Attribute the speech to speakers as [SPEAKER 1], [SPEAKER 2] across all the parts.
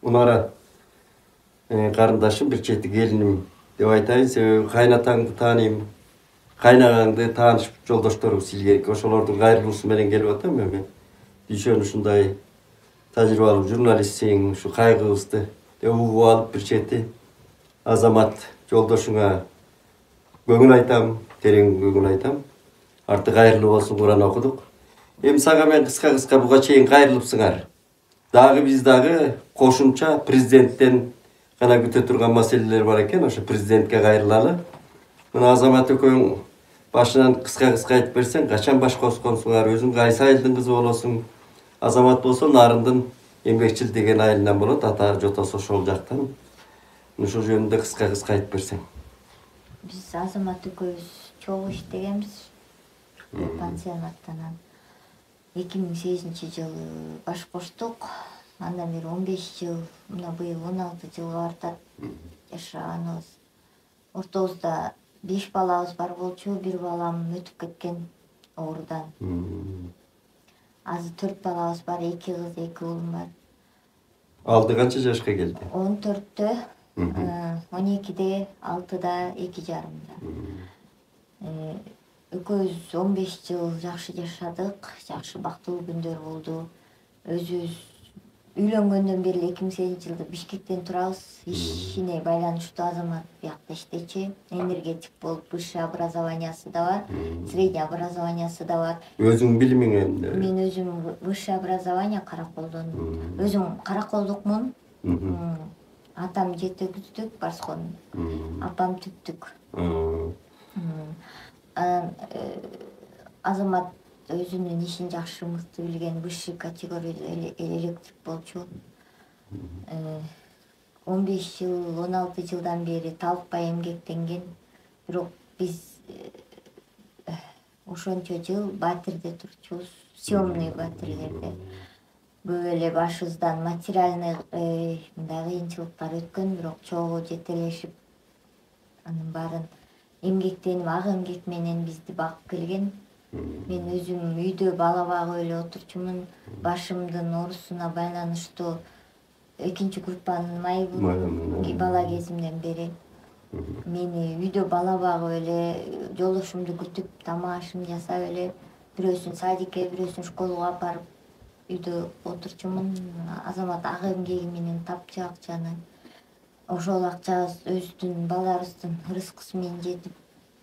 [SPEAKER 1] Munara karındaşım, bir çeyti gelinim деп айтайын. Себеби кайнатаңды тааныйм, кайнагаңды таанышып жолдошторубуз силге ошолордун кайрылуусу менен келип атам эми. Дүйшөн ушундай тажрыйбалуу журналистсиң, ушу кайгыбызды угуп алып бир чети Азамат жолдошуңа көңүл айтам, терең көңүл айтам. Арты кайрылуу болсун, Куран окудук. Эми сага мен кыска буга чейин кайрылыпсыңар. Дагы биз дагы кошумча президенттен гана күтө турган маселелер бар экен, ошо президентке кайрылалы. Мына Азамат экөөң башынан кыска айтып берсең, качан баш косконсуңар, өзүң кайсы айылдын кызы болосуң? Азамат болсо Нарындын эмгекчил деген айылынан болот, ата жотосу ошол жактан. Ошол жөнүндө кыска айтып берсең.
[SPEAKER 2] Биз Азамат экөөбүз чогуу иштегенбиз. Пансионаттан 2008-жылы баш коштук. Андан бери 15 жыл, мына быйыл 16 жылга бартат жашаганыбыз. Ортобузда 5 балабыз бар болчу, бир балам өтүп кеткен оорудан. Азыр 4 балабыз бар, 2 кыз, 2 уулум бар.
[SPEAKER 1] Алды канча жашка келди?
[SPEAKER 2] 14-тө, 12-де, 6-да, 2,5-да. Экөөбүз 15 жыл жакшы жашадык, жакшы бактылуу күндөр болду. Өзүбүз үйлөнгөндөн бери 2008-жылда Бишкектен турабыз. Ишине байланыштуу Азамат биякта иштечи. Энергетик болуп, высшее образованиясы да бар, среднее образованиясы да бар.
[SPEAKER 1] Өзүң билимиң эмне?
[SPEAKER 2] Мен өзүм высшее образование Караколдон. Өзүм караколдукмун. Атам жетекүздүк, Барскон. Апам түптүк. Азамат өзүнүн ишин жакшы мыкты билген, высший категория электрик болчу. 15 жыл, 16 жылдан бери талыкпай эмгектенген. Бирок биз ошончо жыл батирде турчубуз, съемный батирлерде. Көп эле башыбыздан материальный мындай кыйынчылыктар өткөн, бирок чогуу жетелешип анын баарын эмгектенип, ак эмгек менен бизди багып келген. Мен өзүм үйдө бала багып эле отурчумун. Башымдын оорусуна байланыштуу 2-группанын майыбын бала кезимден бери. Мени үйдө бала багып эле, жолдошумду күтүп, тамак ашымды жасап эле, бирөөсүн садикке, бирөөсүн школага апарып үйдө отурчумун. Азамат ак эмгеги менен тапчы акчаны. Ошол акча өзүбүздүн балдарыбыздын рызкысы менен жетип,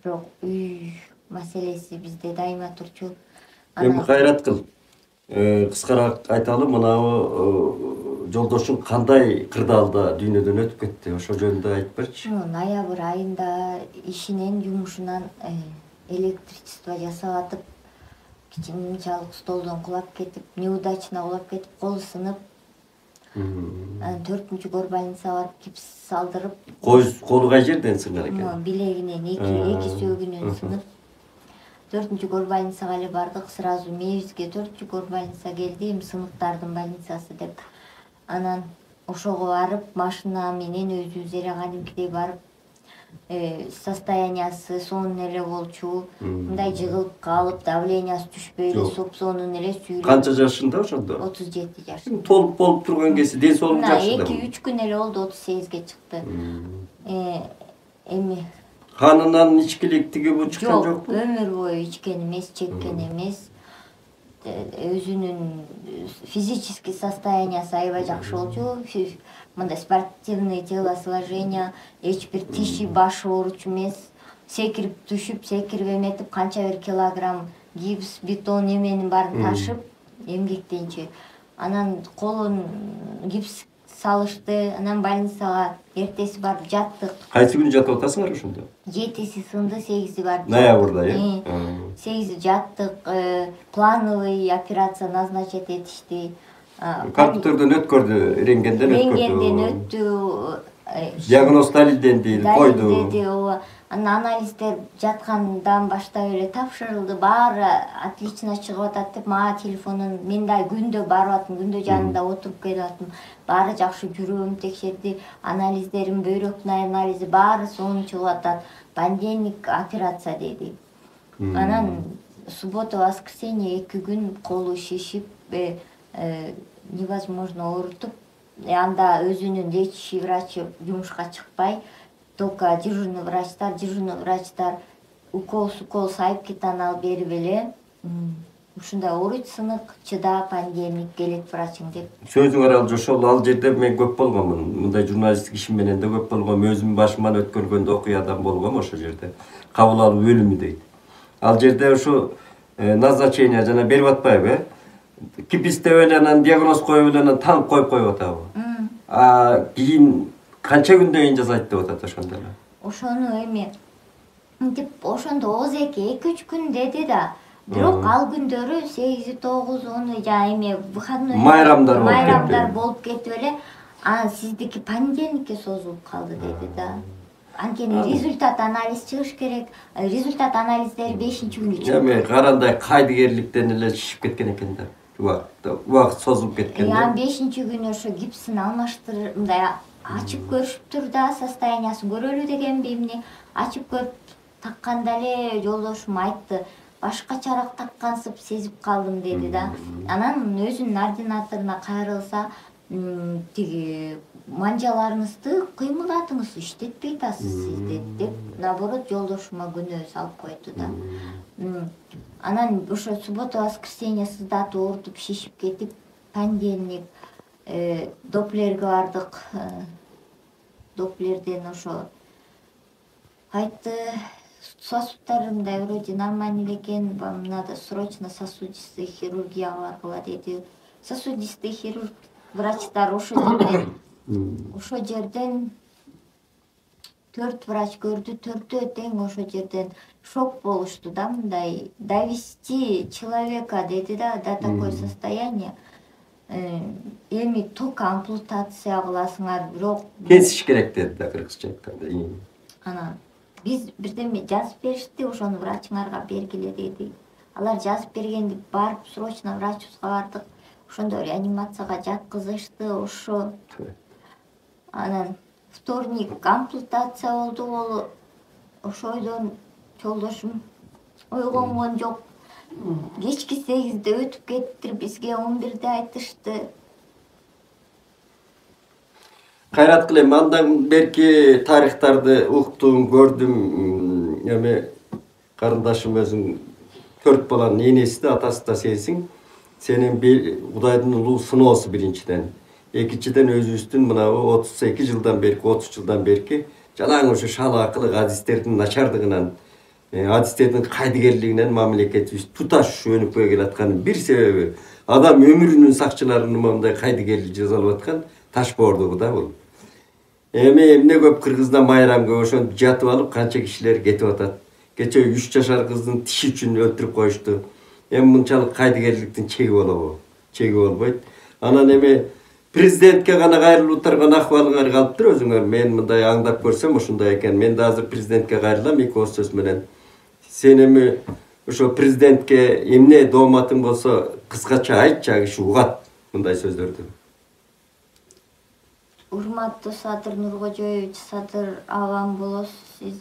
[SPEAKER 2] бирок үй маселеси бизде дайыма турчу.
[SPEAKER 1] Эми кайрат кыл. Кыскараак айталы, мынабы жолдошуң кандай кырдаалда дүйнөдөн өтүп кетти? Ошол жөнүндө айтып берчи.
[SPEAKER 2] Ноябрь айында ишинен, жумушунан электричество жасап атып, кичинчалык столдон кулап кетип, неудачно кулап кетип, колу сынып, 4-чү горбольницага барып гипс салдырып,
[SPEAKER 1] колу кай жерден сынган экен?
[SPEAKER 2] Билегинен эки сөөгүнөн сынып. 4-чү горбольницага эле бардык, сразу мээбизге 4-чү горбольница келди, сыныктардын больницасы деп. Анан ошого барып, машина менен өзүбүз эле кадимкидей барып, состояниясы сонун эле болчу. Мындай жыгылып калып, давлениясы түшпөй эле, сопсонун эле сүйүлүп.
[SPEAKER 1] Канча жашында ошондо?
[SPEAKER 2] 37 жашында.
[SPEAKER 1] Толуп болуп турган кезде ден соолугу жакшы да.
[SPEAKER 2] 2-3 күн эле болду, 38-ге чыкты. Эми
[SPEAKER 1] канынан ичкиликтиги бу чыккан жокпу?
[SPEAKER 2] Жок, өмүр бою ичкен эмес, чеккен эмес. Өзүнүн физический состояниясы аябай жакшы болчу. Мындай спортивный телосложение, эч бир тиши, башы ооручу эмес. Секирип түшүп, секирип эметип, канча бир килограмм гипс, бетон эменин баарын ташып, эмгектенчи. Анан колун гипс салышты, анан больницага эртеси барып жаттык.
[SPEAKER 1] Кайсы күнү жатып атасыңар ошондо?
[SPEAKER 2] 7-си сынды, 8-си барып.
[SPEAKER 1] Ноябрда,
[SPEAKER 2] 8-си жаттык, плановый операция назначить этишти.
[SPEAKER 1] Компьютерден өткөрдү, рентгенден өткөрдү.
[SPEAKER 2] Рентгенден өттү.
[SPEAKER 1] Диагноз далилденди, койду.
[SPEAKER 2] Анан анализдер жаткандан баштап эле тапшырылды, баары отлично чыгып атат деп, мага телефонун, мен да күндө барып аттым, күндө жанында отуруп келип аттым. Баары жакшы, жүрөгүм текшерди, анализдерим, бөйрөктүн анализи баары сонун чыгып атат. Понедельник операция деди. Анан суббота, воскресенье 2 күн колу шишип, невозможно оорутуп, анда өзүнүн лечащий врачы жумушка чыкпай, только дежурный врачтар укол сайып кетанал берип эле ушундай ооруйт, сынык, чыда, пандемик келет врачың деп.
[SPEAKER 1] Сөзүңөр ал ошол ал жерде мен көп болгомун. Мындай журналисттик ишим менен да көп болгом. Өзүм башыман өткөргөндө окуядан болгом ошол жерде. Кабыл алуу бөлүмү дейт. Ал жерде ошо назначение жана берип атпайбы? Кипистеп эле анан диагноз коюп эле анан танып коюп атабы? Кийин канча күндөн кийин жасайт деп атат ошондо эле.
[SPEAKER 2] Ошону эми деп ошондо ооз 2-3 күн деди да. Бирок ал күндөрү 8-9 10 жана эми выходной майрамдар болуп кетип эле, анан сиздики понедельникке созулуп калды деди да. Анткени результат анализ чыгыш керек. Результат анализдери 5-күнү чыгат.
[SPEAKER 1] Эми карандай кайдыгерликтен эле шишип кеткен экен да. Убакыт созулуп кеткен да.
[SPEAKER 2] 5-күнү ошо гипсин алмаштырып, мындай ачып көрүшүптүр да, состояниясын көрөлү дегенби эмне. Ачып көрүп такканда эле жолдошум айтты, башкачараак таккансып сезип калдым деди да. Анан өзүнүн ординаторуна кайрылса, тиги манжаларыңызды кыймылдатыңыз, иштетпей атасыз сизди деп, наоборот жолдошума күнөө салып койду да. Анан ошо суббота воскресенье сыздатып оорутуп шишип кетип, понедельник доплерге бардык. Доплерден ошо айтты, сосудтар мындай вроде нормальный экен, вам надо срочно сосудистый хирургияга баргыла деди. Сосудистый хирург врачтар ошо жерден 4 врач көрдү, 4-өө тең ошо жерден шок болушту да, мындай довести человека деди да, до такое состояние. Эми только ампутация кыласыңар, бирок
[SPEAKER 1] кесиш керек деди да, кыргызча айтканда.
[SPEAKER 2] Анан биз бирдеме жазып беришти, ошону врачыңарга бергиле деди. Алар жазып бергенди барып срочно врачыбызга бардык. Ошондо реанимацияга жаткызышты, ошо. Анан вторник ампутация болду, ошойдон жолдошум ойгонгон жок. Кечки 8-де өтүп кеттир, бизге 11-де айтышты.
[SPEAKER 1] Кайрат кылем, андан берки тарыхтарды уктум, көрдүм. Эми карындашым өзүң 4 баланын энеси да, атасы да сенсиң. Сенин Кудайдын улуу сыноосу биринчиден. Экинчиден өзүбүздүн мынабы 32 жылдан берки, 30 жылдан берки жалаң ошо шалаакылык адистердин начардыгынан, адистердин кайдыгерлигинен мамлекетибиз туташ өнүкпөй келатканын бир себеби адам өмүрүнүн сакчыларынын мындай кайдыгерлик жасалып аткан ташбоордугу да бул. Эми эмне көп Кыргызда майрамга ошентип жатып алып канча кишилер кетип атат. Кече 3 жашар кыздын тиши үчүн өлтүрүп коюшту. Эми мынчалык кайдыгерликтин чеги болобу? Чеги болбойт. Анан эми президентке гана кайрылып турган акыбалыңар калыптыр өзүңөр. Мен мындай аңдап көрсөм ушундай экен. Мен да азыр президентке кайрылам 2 ооз сөз менен. Сен эми ошо президентке эмне дооматың болсо кыскача айтчы, киши угат мындай сөздөрдү.
[SPEAKER 2] Урматтуу Садыр Нуркожоевич, Садыр агам болосуз.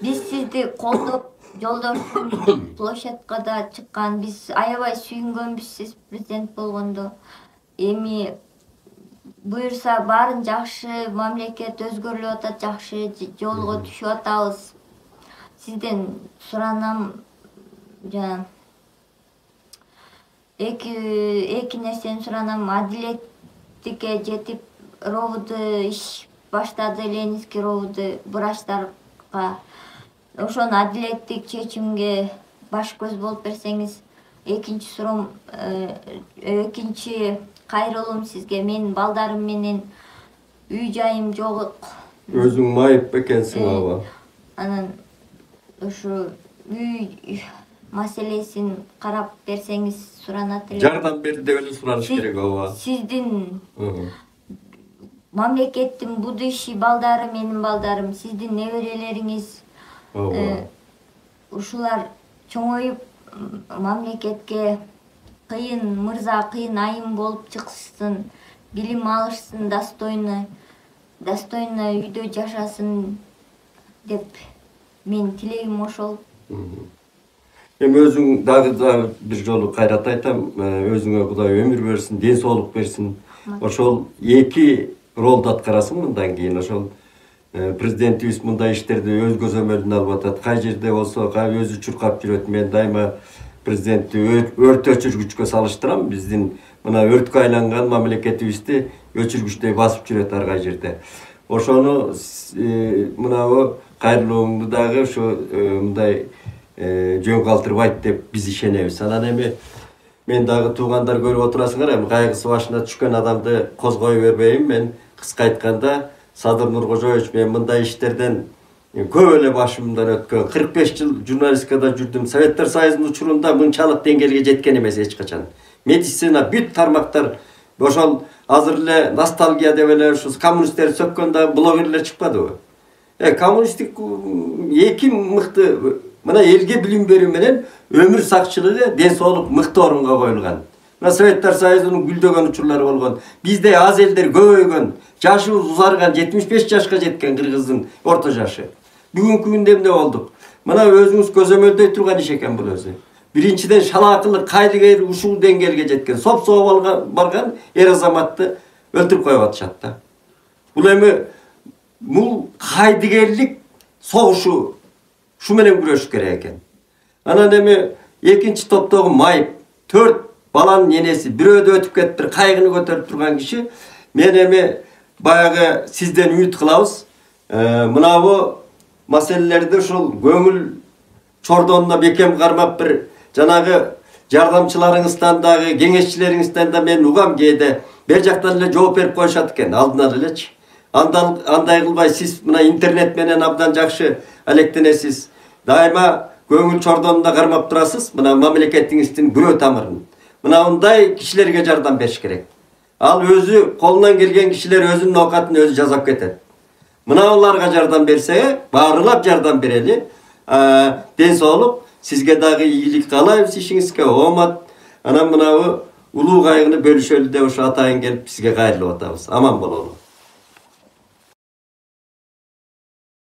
[SPEAKER 2] Биз сизди колдоп, жолдошум площадка да чыккан, биз аябай сүйүнгөнбүз сиз президент болгондо. Эми буюрса баарын жакшы, мамлекет өзгөрүлүп атат, жакшы жолго түшүп атабыз. Сизден суранам, жана эки нерсени суранам, адилеттикке жетип ровд иш баштады, Ленинский ровд врачтарга. Ошону адилеттик чечимге баш көз болуп берсеңиз. Экинчи суроом, экинчи кайрылуум сизге, менин балдарым менен үй жайым жок.
[SPEAKER 1] Өзүң майып экенсиң аба.
[SPEAKER 2] Анан ошо үй маселесин карап берсеңиз суранат эле.
[SPEAKER 1] Жардам бер деп эле сураныш керек аба.
[SPEAKER 2] Сиздин мамлекеттин будущий балдары, менин балдарым, сиздин неберелериңиз, ушулар чоңоюп мамлекетке кыйын мырза, кыйын айым болуп чыксын, билим алышсын, достойно үйдө жашасын деп мен тилегим ошол.
[SPEAKER 1] Эми өзүң дагы бир жолу кайрат айтам, өзүңө Кудай өмүр берсин, ден соолук берсин. ошол эки ролду аткарасың мындан кийин. Ошол президентибиз мындай иштерди өз көзөмөлүнө алып атат. Кай жерде болсо өзү чуркап жүрөт. Мен дайыма президентти өрт өчүргүчкө салыштырам. Биздин мына өрткө айланган мамлекетибизди өчүргүчтөй басып жүрөт ар кай жерде. Ошону мынабу кайрылууңду дагы ушу мындай жөн калтырбайт деп биз ишенебиз. Анан эми мен дагы туугандар көрүп отурасыңар, эми кайгысы башына түшкөн адамды козгой бербейм. Мен кыска айтканда Садыр Нуркожоевич, мен мындай иштерден көп эле башымдан өткөн. 45 жыл журналистикада жүрдүм. Советтер Союзунун учурунда мынчалык деңгээлге жеткен эмес эч качан. Медицина бүт тармактар ошол азыр эле ностальгия деп эле ушу коммунисттер сөккөндө блогерлер чыкпадыбы? Коммунисттик эки мыкты мына элге билим берүү менен өмүр сакчылыгы, ден соолук мыкты орунга коюлган. Мына Советтер Союзунун гүлдөгөн учурлары болгон. Бизде аз элдер көбөйгөн, жашыбыз узарган, 75 жашка жеткен кыргыздын орто жашы. Бүгүнкү күндө эмне болдук? Мына өзүңүз көзөмөлдөй турган иш экен бул өзү. Биринчиден шалаакылык кайдыгер ушул деңгээлге жеткен, соп-соо барган эр азаматты өлтүрүп коюп атышат да. Бул эми бул кайдыгерлик согушу шу менен күрөшүш керек экен. Анан эми экинчи топтогу Майып 4 баланын энеси бирөөдө өтүп кетип бир кайгыны көтөрүп турган киши. Мен эми баягы сизден үмүт кылабыз. Мынабу маселелерди ушул көңүл чордонуна бекем кармап бир жанагы жардамчыларыңыздан дагы кеңешчилериңизден да мен угам кээде бер жактан эле жооп берип коюшат экен алдынан элечи. Андай кылбай сиз мына интернет менен абдан жакшы алектенесиз. Дайыма көңүл чордонуна кармап турасыз. Мына мамлекетиңиздин күрөө тамырын. Мына мындай кишилерге жардам бериш керек. Ал өзү колунан келген кишилер өзүнүн оокатын өзү жасап кетет. Мына уларга жардам берсе, баарылап жардам берели. Ден соолук, сизге дагы ийгилик каалайбыз ишиңизге, оомат. Анан мынабу улуу кайгыны бөлүшөлү деп ушу атайын келип бизге кайрылып атабыз. Аман бололу.